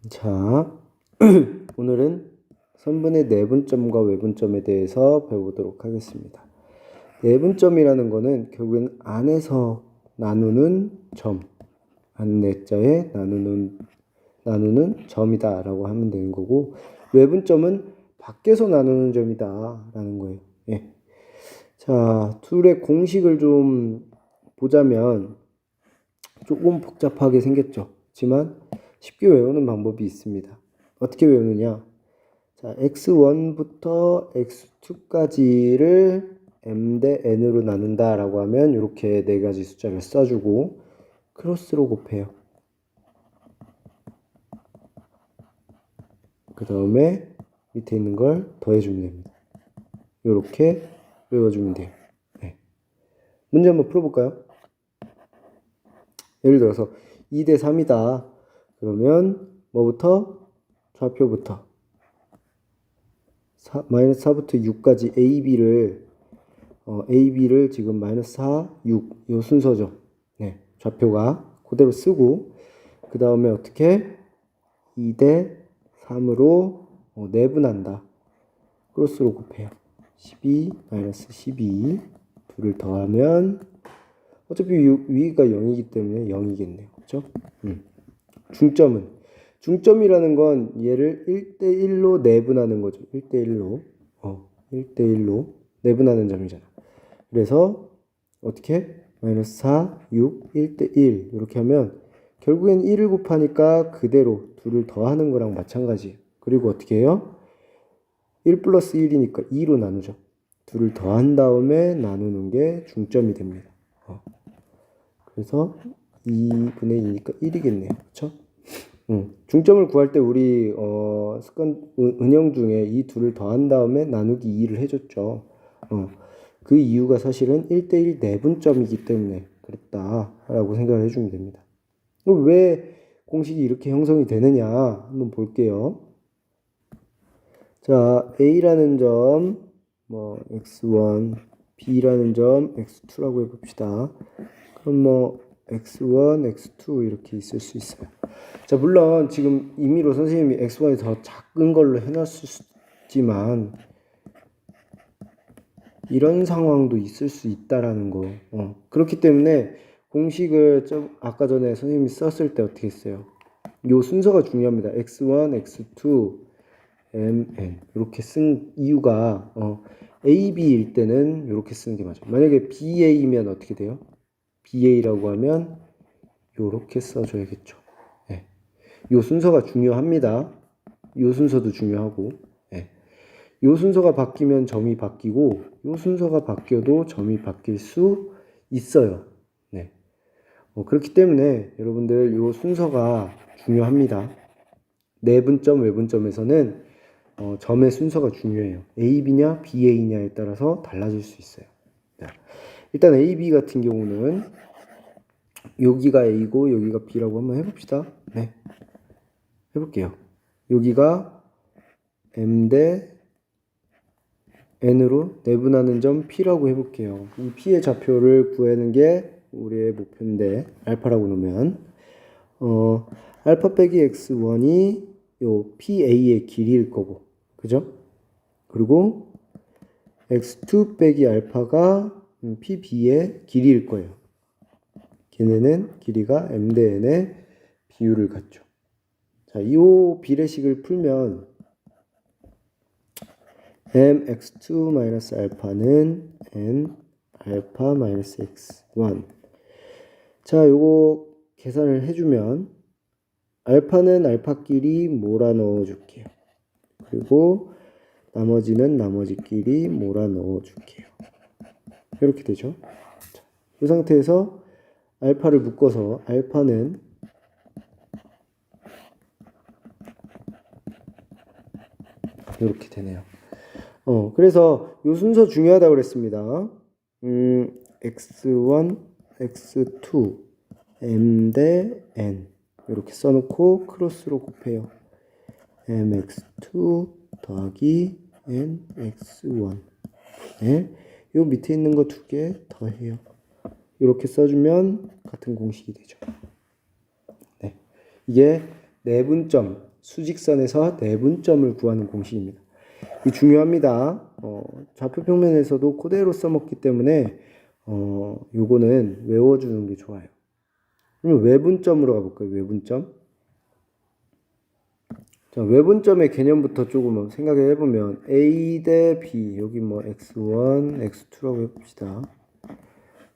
자, 오늘은 선분의 내분점과 외분점에 대해서 배워보도록 하겠습니다. 내분점이라는 거는 결국엔 안에서 나누는 점, 안내자에 나누는 점이다 라고 하면 되는 거고, 외분점은 밖에서 나누는 점이다 라는 거예요. 예. 자, 둘의 공식을 좀 보자면 조금 복잡하게 생겼죠. 하지만 쉽게 외우는 방법이 있습니다. 어떻게 외우느냐? 자, x1부터 x2까지를 m 대 n으로 나눈다 라고 하면 이렇게 네 가지 숫자를 써주고 크로스로 곱해요. 그 다음에 밑에 있는 걸 더해주면 됩니다. 이렇게 외워주면 돼요. 네. 문제 한번 풀어볼까요? 예를 들어서 2대 3이다. 그러면 뭐부터? 좌표부터 마이너스 4부터 6까지 AB를 지금 마이너스 4, 6 이 순서죠. 네, 좌표가 그대로 쓰고 그 다음에 어떻게? 2대 3으로 내분한다. 크로스로 곱해요. 12 마이너스 12 둘을 더하면 어차피 위가 0이기 때문에 0이겠네요. 그렇죠? 중점이라는 건 얘를 1대1로 내분하는 거죠. 1대1로 1대1로 내분하는 점이잖아. 그래서 어떻게? 마이너스 4, 6, 1대1 이렇게 하면 결국엔 1을 곱하니까 그대로 둘을 더하는 거랑 마찬가지예요. 그리고 어떻게 해요? 1 플러스 1이니까 2로 나누죠. 둘을 더한 다음에 나누는 게 중점이 됩니다. 그래서 2분의 2니까 1이겠네요. 그렇죠? 중점을 구할 때 우리 은형 중에 이 둘을 더한 다음에 나누기 2를 해줬죠. 그 이유가 사실은 1대1 내분점이기 때문에 그랬다라고 생각을 해주면 됩니다. 왜 공식이 이렇게 형성이 되느냐 한번 볼게요. 자, A라는 점 x1, B라는 점 x2라고 해봅시다. 그럼 x1, x2 이렇게 있을 수 있어요. 자, 물론 지금 임의로 선생님이 x1이 더 작은 걸로 해놨을 수 있지만 이런 상황도 있을 수 있다라는 거. 그렇기 때문에 공식을 아까 전에 선생님이 썼을 때 어떻게 했어요? 요 순서가 중요합니다. x1, x2, mn 이렇게 쓴 이유가 AB일 때는 이렇게 쓰는 게 맞아요. 만약에 BA면 어떻게 돼요? BA라고 하면 이렇게 써줘야겠죠. 네. 요 순서가 중요합니다. 요 순서도 중요하고, 네. 요 순서가 바뀌면 점이 바뀌고, 요 순서가 바뀌어도 점이 바뀔 수 있어요. 네. 그렇기 때문에 여러분들 요 순서가 중요합니다. 내분점, 외분점에서는 점의 순서가 중요해요. AB냐, BA냐에 따라서 달라질 수 있어요. 자, 일단 AB 같은 경우는 여기가 A고 여기가 B라고 한번 해봅시다. 네, 해볼게요. 여기가 M 대 N으로 내분하는 점 P라고 해볼게요. 이 P의 좌표를 구하는 게 우리의 목표인데 알파라고 놓으면 알파 빼기 X1이 요 PA의 길이일 거고 그죠? 그리고 X2 빼기 알파가 PB의 길이일 거예요. 걔네는 길이가 M 대 N의 비율을 갖죠. 자, 이 비례식을 풀면 mx2 알파는 n 알파 x1. 자, 요거 계산을 해주면 알파는 알파끼리 몰아 넣어줄게요. 그리고 나머지는 나머지끼리 몰아 넣어줄게요. 이렇게 되죠. 자, 이 상태에서 알파를 묶어서 알파는 이렇게 되네요. 그래서 요 순서 중요하다고 그랬습니다. x1, x2, m 대 n 이렇게 써놓고 크로스로 곱해요. mx2 더하기 nx1. 네, 요 밑에 있는 거 두 개 더해요. 이렇게 써주면 같은 공식이 되죠. 네, 이게 내분점, 수직선에서 내분점을 구하는 공식입니다. 이 중요합니다. 좌표 평면에서도 그대로 써먹기 때문에 요거는 외워주는 게 좋아요. 그러면 외분점으로 가볼까요? 외분점. 자, 외분점의 개념부터 조금 생각을 해보면 A 대 B, 여기 뭐 x1, x2라고 해봅시다.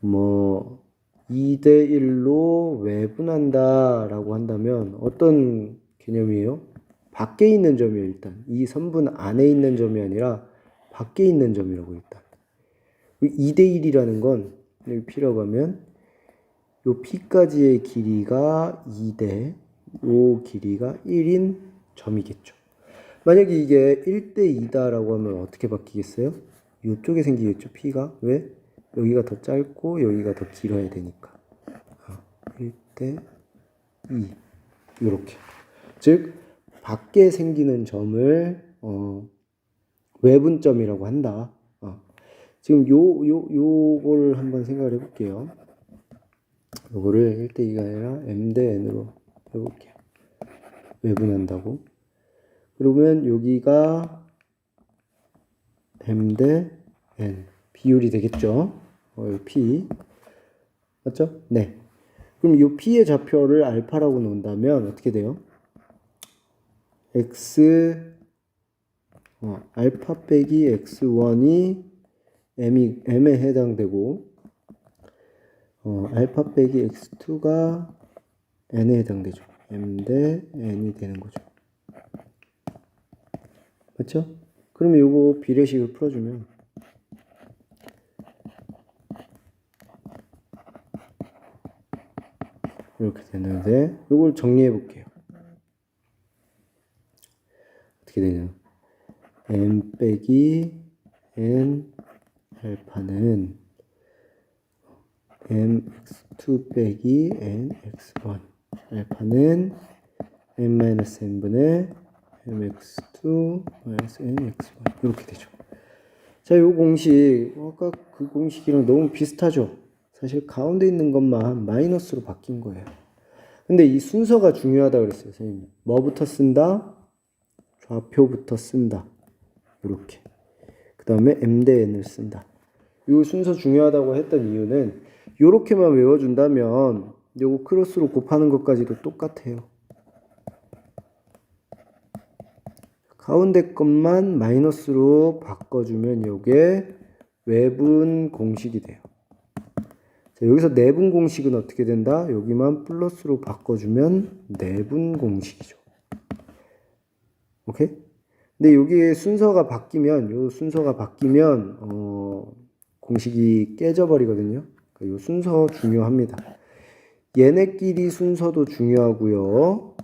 뭐 2 대 1로 외분한다 라고 한다면 어떤 개념이에요? 밖에 있는 점이에요. 일단 이 선분 안에 있는 점이 아니라 밖에 있는 점이라고. 일단 2 대 1이라는 건 여기 P라고 하면 요 P까지의 길이가 2대 요 길이가 1인 점이겠죠. 만약에 이게 1대 2다라고 하면 어떻게 바뀌겠어요? 이쪽에 생기겠죠. P가. 왜? 여기가 더 짧고 여기가 더 길어야 되니까. 1대 2 이렇게. 즉 밖에 생기는 점을 외분점이라고 한다. 지금 요거를 한번 생각을 해볼게요. 요거를 1대 2가 아니라 m 대 n으로 해볼게요. 외분한다고. 그러면 여기가 m 대 n 비율이 되겠죠. p 맞죠? 네. 그럼 이 p의 좌표를 알파라고 놓는다면 어떻게 돼요? 알파 빼기 x1이 m에 해당되고 알파 빼기 x2가 n에 해당되죠. m 대 n이 되는 거죠. 맞죠? 그러면 요거 비례식을 풀어주면 이렇게 되는데 요걸 정리해 볼게요. 어떻게 되냐? m 빼기 n 알파는 mx2 빼기 nx1 알파는 n-n분의 mx2 nx1 이렇게 되죠. 자, 요 공식 아까 그 공식이랑 너무 비슷하죠. 사실 가운데 있는 것만 마이너스로 바뀐 거예요. 근데 이 순서가 중요하다 그랬어요, 선생님. 뭐부터 쓴다? 좌표부터 쓴다. 이렇게. 그 다음에 m 대 n을 쓴다. 이 순서 중요하다고 했던 이유는 이렇게만 외워준다면 요거 크로스로 곱하는 것까지도 똑같아요. 가운데 것만 마이너스로 바꿔주면 요게 외분 공식이 돼요. 자, 여기서 내분 공식은 어떻게 된다? 여기만 플러스로 바꿔주면 내분 공식이죠. 오케이? 근데 여기에 순서가 바뀌면, 요 순서가 바뀌면, 공식이 깨져버리거든요. 요 순서 중요합니다. 얘네끼리 순서도 중요하고요.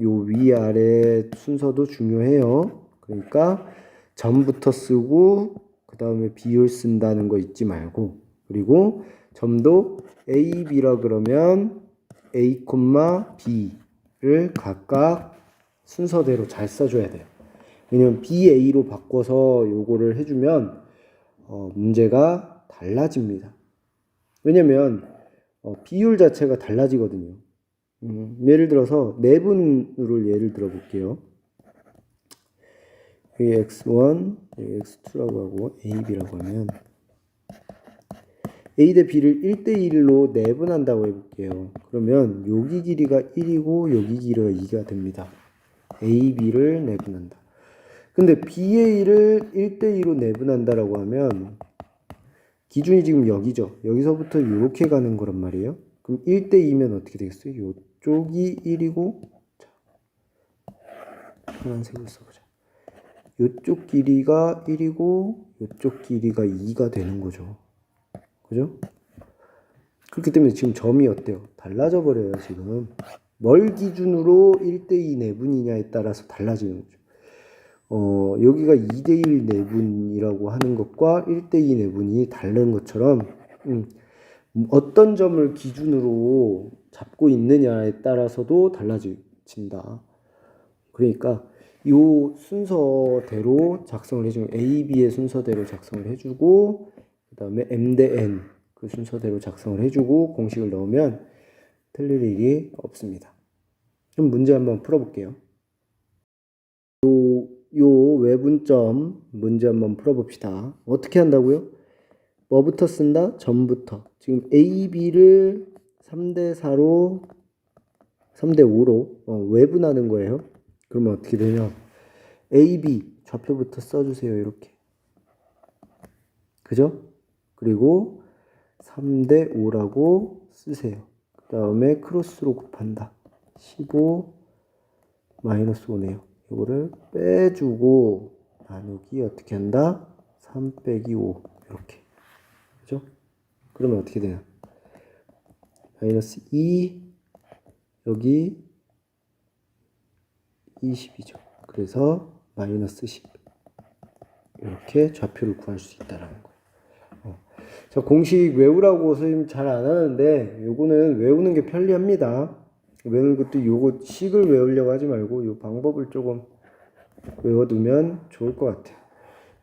요 위아래 순서도 중요해요. 그러니까 점부터 쓰고 그 다음에 비율 쓴다는 거 잊지 말고, 그리고 점도 A, B라 그러면 A, B를 각각 순서대로 잘 써줘야 돼요. 왜냐면 B, A로 바꿔서 요거를 해주면 문제가 달라집니다. 왜냐면 비율 자체가 달라지거든요. 예를 들어서 내분을 예를 들어 볼게요. 여기 x1, 여기 x2라고 하고 a, b라고 하면 a 대 b를 1대 1로 내분한다고 해볼게요. 그러면 여기 길이가 1이고 여기 길이가 2가 됩니다. a, b를 내분한다. 근데 BA를 1대2로 내분한다라고 하면 기준이 지금 여기죠. 여기서부터 이렇게 가는 거란 말이에요. 그럼 1대2면 어떻게 되겠어요? 이쪽이 1이고 파란색으로 써보자. 이쪽 길이가 1이고 이쪽 길이가 2가 되는 거죠. 그죠? 그렇기 때문에 지금 점이 어때요? 달라져 버려요. 지금 뭘 기준으로 1대2 내분이냐에 따라서 달라지는 거죠. 여기가 2대1 내분이라고 하는 것과 1대2 내분이 다른 것처럼 어떤 점을 기준으로 잡고 있느냐에 따라서도 달라진다. 그러니까 이 순서대로 작성을 해주면 A, B의 순서대로 작성을 해주고 그 다음에 M 대 N 그 순서대로 작성을 해주고 공식을 넣으면 틀릴 일이 없습니다. 그럼 문제 한번 풀어볼게요. 요 외분점 문제 한번 풀어봅시다. 어떻게 한다고요? 뭐부터 쓴다? 점부터. 지금 A, B를 3대 4로 3대 5로 외분하는 거예요. 그러면 어떻게 되냐? A, B 좌표부터 써주세요. 이렇게. 그죠? 그리고 3대 5라고 쓰세요. 그 다음에 크로스로 곱한다. 15 마이너스 5네요. 이거를 빼주고 나누기 어떻게 한다? 3 빼기 5 이렇게. 그죠? 그러면 어떻게 되냐? 마이너스 2 여기 20이죠. 그래서 마이너스 10 이렇게 좌표를 구할 수 있다라는 거예요. 자, 공식 외우라고 선생님 잘 안 하는데 요거는 외우는 게 편리합니다. 외우는 것도 요거 식을 외우려고 하지 말고 요 방법을 조금 외워두면 좋을 것 같아요.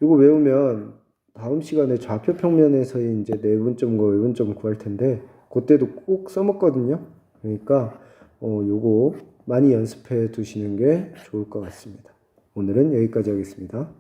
요거 외우면 다음 시간에 좌표 평면에서의 이제 내분점과 외분점 구할 텐데 그때도 꼭 써먹거든요. 그러니까 요거 많이 연습해 두시는 게 좋을 것 같습니다. 오늘은 여기까지 하겠습니다.